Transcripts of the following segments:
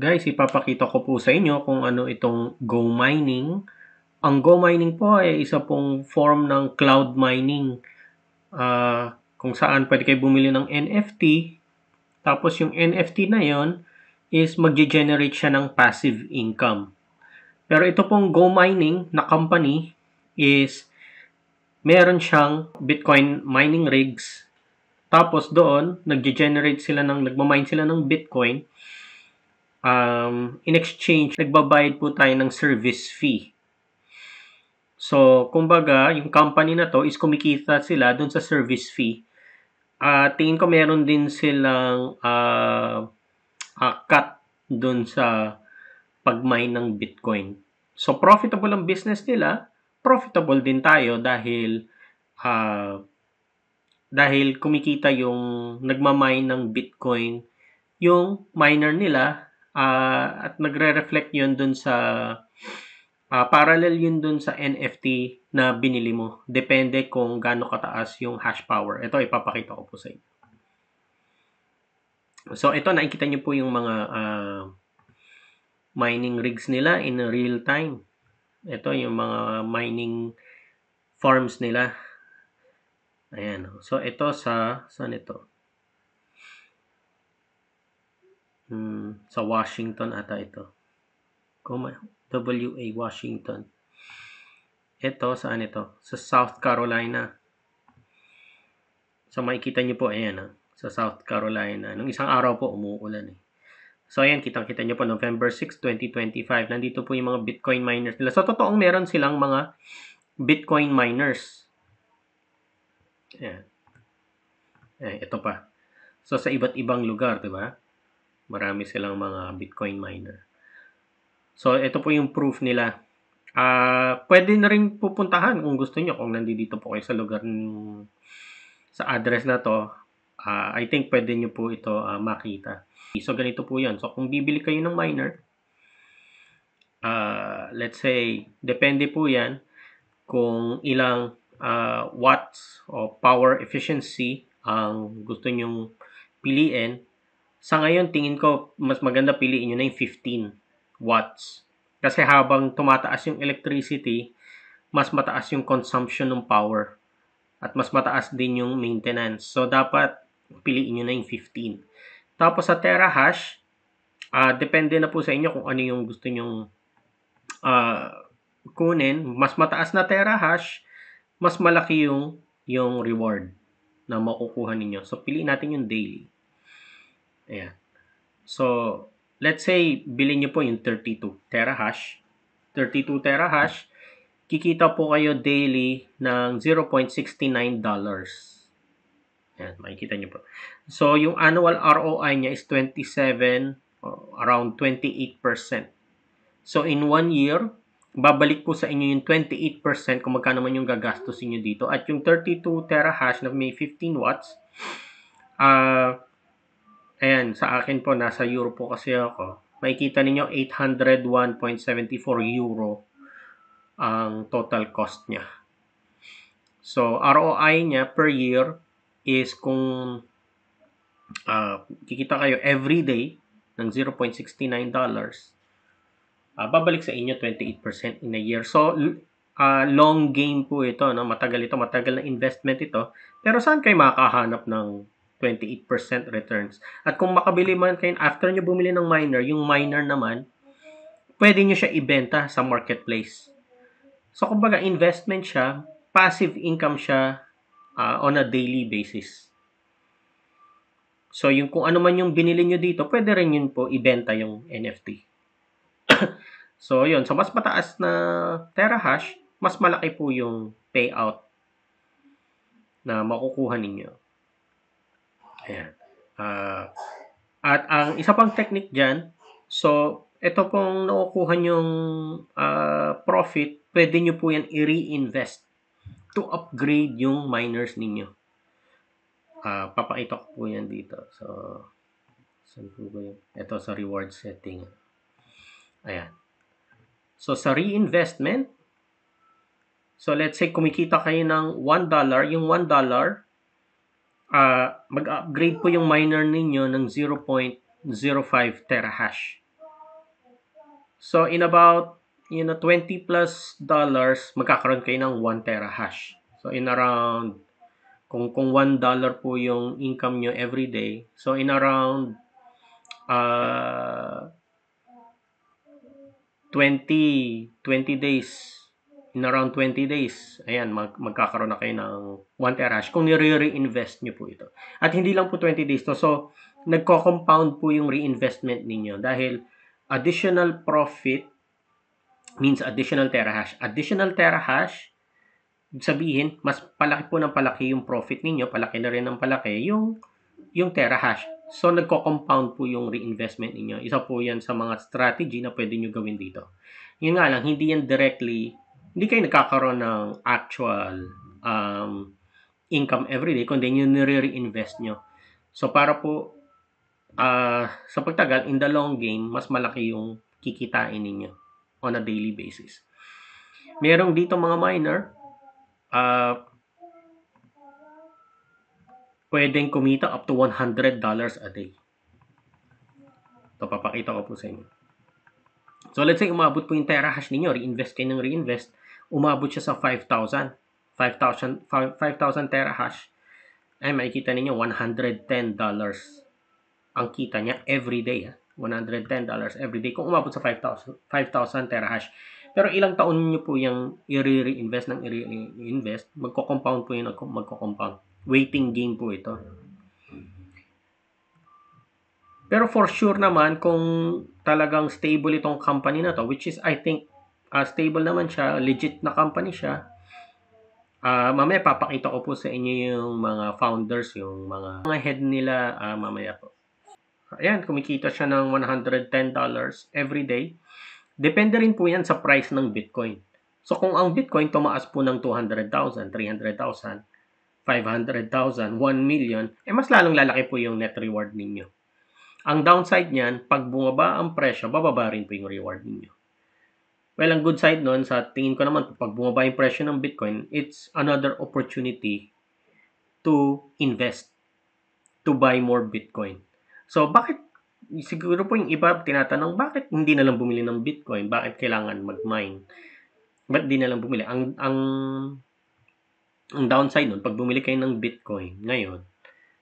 Guys, ipapakita ko po sa inyo kung ano itong Go Mining. Ang Go Mining po ay isa pong form ng cloud mining. Kung saan pwede kayo bumili ng NFT. Tapos yung NFT na yon is mag-generate siya ng passive income. Pero ito pong Go Mining na company is meron siyang Bitcoin mining rigs. Tapos doon, nagmamine sila ng Bitcoin. In exchange, nagbabayad po tayo ng service fee. So, kumbaga, yung company na to is kumikita sila dun sa service fee. Tingin ko meron din silang cut dun sa pag-mine ng Bitcoin. So, profitable ang business nila. Profitable din tayo dahil kumikita yung nagmamine ng Bitcoin yung miner nila at nagre-reflect yun dun sa parallel yun dun sa NFT na binili mo. Depende kung gaano kataas yung hash power. Ito, ipapakita ko po sa inyo. So, ito, nakikita nyo po yung mga mining rigs nila in real time. Ito, yung mga mining farms nila. Ayan. So, ito saan ito? Sa Washington ata ito. WA Washington. Ito, saan ito? Sa South Carolina. So, makikita nyo po, ayan, sa South Carolina. Nung isang araw po, umuulan eh. So, ayan, kitang-kita nyo po, November 6, 2025. Nandito po yung mga Bitcoin miners nila. So, totoong meron silang mga Bitcoin miners. Ayan. Ito pa. So, sa iba't ibang lugar, di ba? Marami silang mga Bitcoin miner. So, ito po yung proof nila. Pwede na rin pupuntahan kung gusto nyo. Kung nandito po kayo sa lugar sa address na to, I think pwede nyo po ito makita. So, ganito po yan. So, kung bibili kayo ng miner, let's say, depende po yan kung ilang watts o power efficiency ang gusto nyong piliin. Sa ngayon, tingin ko, mas maganda piliin nyo na yung 15 watts. Kasi habang tumataas yung electricity, mas mataas yung consumption ng power. At mas mataas din yung maintenance. So, dapat piliin nyo na yung 15. Tapos sa terahash, depende na po sa inyo kung ano yung gusto nyong kunin. Mas mataas na terahash, mas malaki yung reward na makukuha ninyo. So, piliin natin yung daily. Ayan. So, let's say, bilhin nyo po yung 32 terahash. 32 terahash, kikita po kayo daily ng $0.69. Ayan, makikita nyo po. So, yung annual ROI niya is 27, around 28%. So, in 1 year, babalik po sa inyo yung 28% kung magkano man yung gagastusin nyo dito. At yung 32 terahash na may 15 watts, ayan, sa akin po, nasa euro po kasi ako. Makikita ninyo, 801.74 euro ang total cost niya. So, ROI niya per year is kung kikita kayo every day ng $0.69, babalik sa inyo 28% in a year. So, long game po ito, no? Matagal na investment ito. Pero saan kayo makakahanap ng 28% returns? At kung makabili man kayo, after nyo bumili ng miner, yung miner naman, pwede nyo siya ibenta sa marketplace. So, kumbaga, investment siya, passive income siya on a daily basis. So, yung kung ano man yung binili nyo dito, pwede rin yun po ibenta yung NFT. So, yun. So, mas mataas na terahash, mas malaki po yung payout na makukuha ninyo. Ayan. At ang isa pang technique dyan, so, ito pong nakukuha nyong profit, pwede nyo po yan i-reinvest to upgrade yung miners ninyo. Papakita ko po yan dito. So, saan po ba yun? Ito sa reward setting. Ayan. So, sa reinvestment, so let's say kumikita kayo ng $1, yung $1, mag-upgrade po yung miner ninyo ng 0.05 terahash. So, in about, 20 plus dollars, magkakaroon kayo ng 1 terahash. So, in around, kung $1 po yung income nyo every day, so in around, uh, 20 days, in around 20 days, ayan, magkakaroon na kayo ng 1 terahash kung nire-reinvest nyo po ito. At hindi lang po 20 days to. So, nagko-compound po yung reinvestment ninyo dahil additional profit means additional terahash. Additional terahash, sabihin, mas palaki po ng palaki yung profit ninyo, palaki na rin ng palaki yung terahash. So, nagko-compound po yung reinvestment ninyo. Isa po yan sa mga strategy na pwede nyo gawin dito. Yun nga lang, hindi yan directly, hindi kayo nagkakaroon ng actual income everyday, kundi yun nire-reinvest nyo. So, para po, sa pagtagal, in the long game, mas malaki yung kikitain ninyo on a daily basis. Merong dito mga miner, pwedeng kumita up to $100 a day. Ito, papakita ko po sa inyo. So, let's say, umabot po yung terahash ninyo, reinvest kayo ng reinvest, umabot siya sa 5,000 terahash, ay makikita ninyo, $110 ang kita niya every day. $110 every day kung umabot sa 5,000 terahash. Pero ilang taon niyo po yung i-reinvest ng i-reinvest, magko-compound po yun, magko-compound. Waiting game po ito. Pero for sure naman, kung talagang stable itong company na to, which is I think stable naman siya, legit na company siya, mamaya papakita ko po sa inyo yung mga founders, yung mga head nila mamaya po. Ayan, kumikita siya ng $110 every day. Depende rin po yan sa price ng Bitcoin. So, kung ang Bitcoin tumaas po ng 200,000, 300,000, 500,000, 1 million, mas lalong lalaki po yung net reward ninyo. Ang downside niyan, pag bumaba ang presyo, bababa rin po yung reward ninyo. Well, ang good side nun, sa tingin ko naman, pag bumaba yung presyo ng Bitcoin, it's another opportunity to invest, to buy more Bitcoin. So, bakit, siguro po yung iba tinatanong, bakit hindi na lang bumili ng Bitcoin? Bakit kailangan mag-mine? Ba't di na lang bumili? Ang downside nun, pag bumili kayo ng Bitcoin ngayon,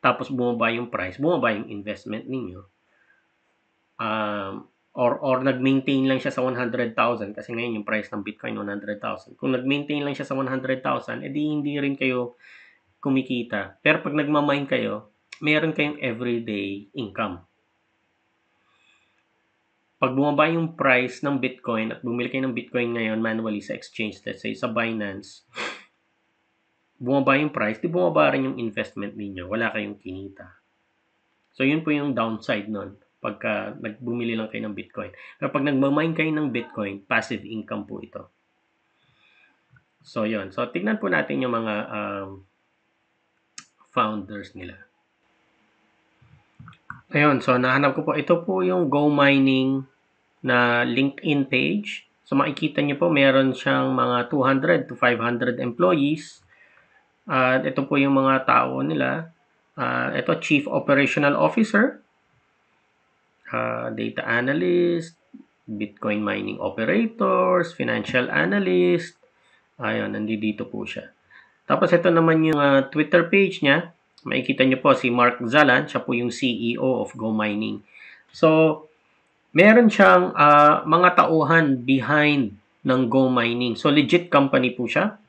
tapos bumaba yung price, bumaba yung investment ninyo, or nag-maintain lang siya sa 100,000 kasi ngayon yung price ng Bitcoin 100,000. Kung nag-maintain lang siya sa 100,000, edi hindi rin kayo kumikita. Pero pag nagmamine kayo, meron kayong everyday income. Pag bumaba yung price ng Bitcoin at bumili kayo ng Bitcoin ngayon manually sa exchange, let's say sa Binance, bumaba yung price, di bumaba rin yung investment ninyo. Wala kayong kinita. So, yun po yung downside nun pagka nagbumili lang kayo ng Bitcoin. Pero pag nagmamine kayo ng Bitcoin, passive income po ito. So, yun. So, tignan po natin yung mga founders nila. Ayun, so nahanap ko po. Ito po yung Go Mining na LinkedIn page. So, makikita nyo po, meron siyang mga 200 to 500 employees. At ito po yung mga tao nila. Ito, Chief Operational Officer, Data Analyst, Bitcoin Mining Operators, Financial Analyst. Ayun, nandito po siya. Tapos, ito naman yung Twitter page niya. Makikita nyo po si Mark Zalan, siya po yung CEO of Go Mining. So, meron siyang mga tauhan behind ng Go Mining. So, legit company po siya.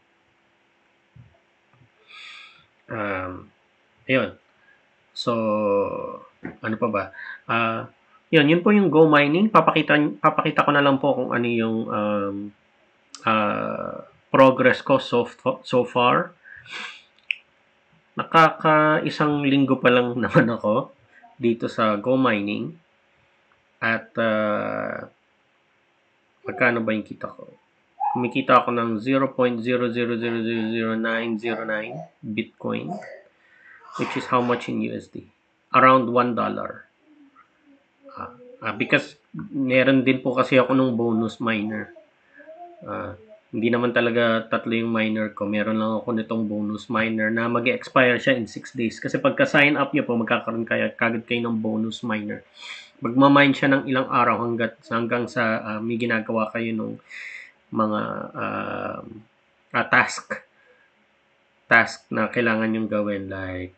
Ayun. So, ano pa ba? Yun po yung Go Mining. Papakita ko na lang po kung ano yung progress ko so far. Nakaka-isang linggo pa lang naman ako dito sa Go Mining. At magkano ba yung kita ko? Kumikita ako ng 0.00000909 Bitcoin, which is how much in USD? Around $1. Because meron din po kasi ako nung bonus miner. Hindi naman talaga tatlo yung miner ko. Meron lang ako nitong bonus miner na mag-expire siya in 6 days. Kasi pagka sign up nyo po, magkakaroon kagad kayo ng bonus miner. magmamine siya ng ilang araw hanggang sa may ginagawa kayo nung mga task na kailangan yung gawin, like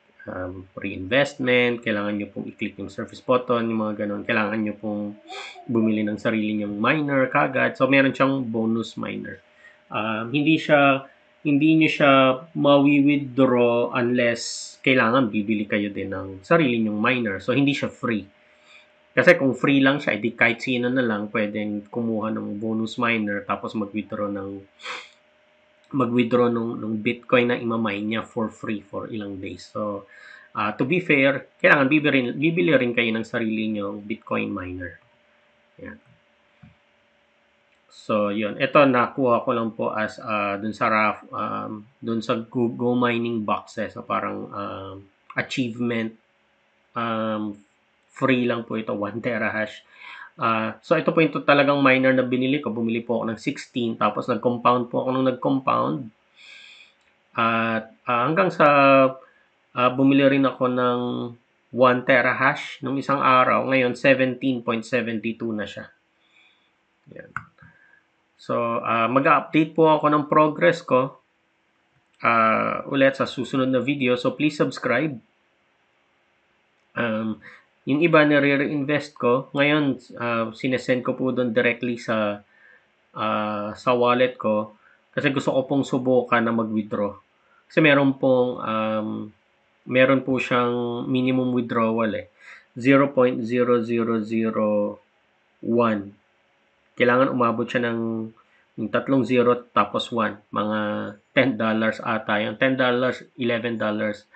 reinvestment, kailangan nyo pong i-click yung service button, yung mga ganun. Kailangan nyo pong bumili ng sarili nyong miner kagad. So, meron siyang bonus miner. Hindi nyo siya mawi-withdraw unless kailangan bibili kayo din ng sarili nyong miner. So, hindi siya free. Kasi kung free lang siya, edi kahit sino na lang pwedeng kumuha ng bonus miner tapos mag-withdraw nung Bitcoin na imamine niya for free for ilang days. So, to be fair, kailangan bibili rin kayo ng sarili nyong Bitcoin miner. Yan. So, yun. Ito, nakuha ko lang po as dun sa Go Mining boxes. So, parang achievement. Free lang po ito, 1 terahash. So, ito po yung talagang miner na binili ko. Bumili po ako ng 16, tapos nag-compound po ako ng nag-compound. At hanggang sa bumili rin ako ng 1 terahash nung isang araw. Ngayon, 17.72 na siya. Yan. So, mag-update po ako ng progress ko ulit sa susunod na video. So, please subscribe. Yung iba nire-reinvest ko. Ngayon, sinesend ko po doon directly sa wallet ko. Kasi gusto ko pong subukan na mag-withdraw. Kasi meron po siyang minimum withdrawal 0.0001. Kailangan umabot siya ng yung 3 zero tapos 1. Mga $10 ata yun. $10, $11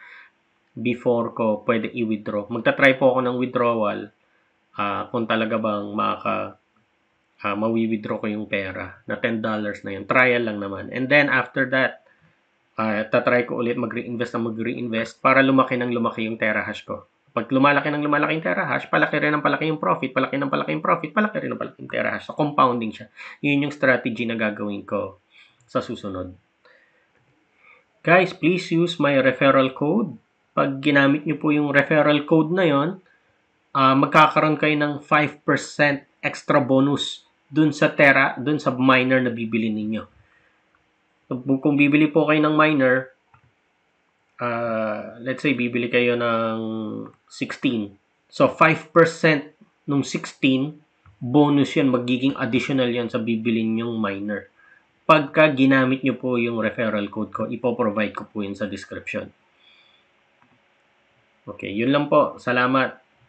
before ko pwede i-withdraw. Magta-try po ako ng withdrawal kung talaga bang mawi-withdraw ko yung pera na $10 na yun. Trial lang naman. And then after that, tatry ko ulit mag-reinvest para lumaki yung terahash ko. Pag lumalaki yung terahash, palaki rin ng palaki yung profit, palaki ng palaki yung profit, palaki rin ng palaki yung terahash. So, compounding siya. Yun yung strategy na gagawin ko sa susunod. Guys, please use my referral code. Pag ginamit nyo po yung referral code na yon, magkakaroon kayo ng 5% extra bonus dun sa miner na bibili ninyo. Kung bibili po kayo ng miner, let's say bibili kayo ng 16. So 5% nung 16, bonus yan, magiging additional yan sa bibilin yung miner. Pagka ginamit nyo po yung referral code ko, ipoprovide ko po yun sa description. Okay, yun lang po. Salamat.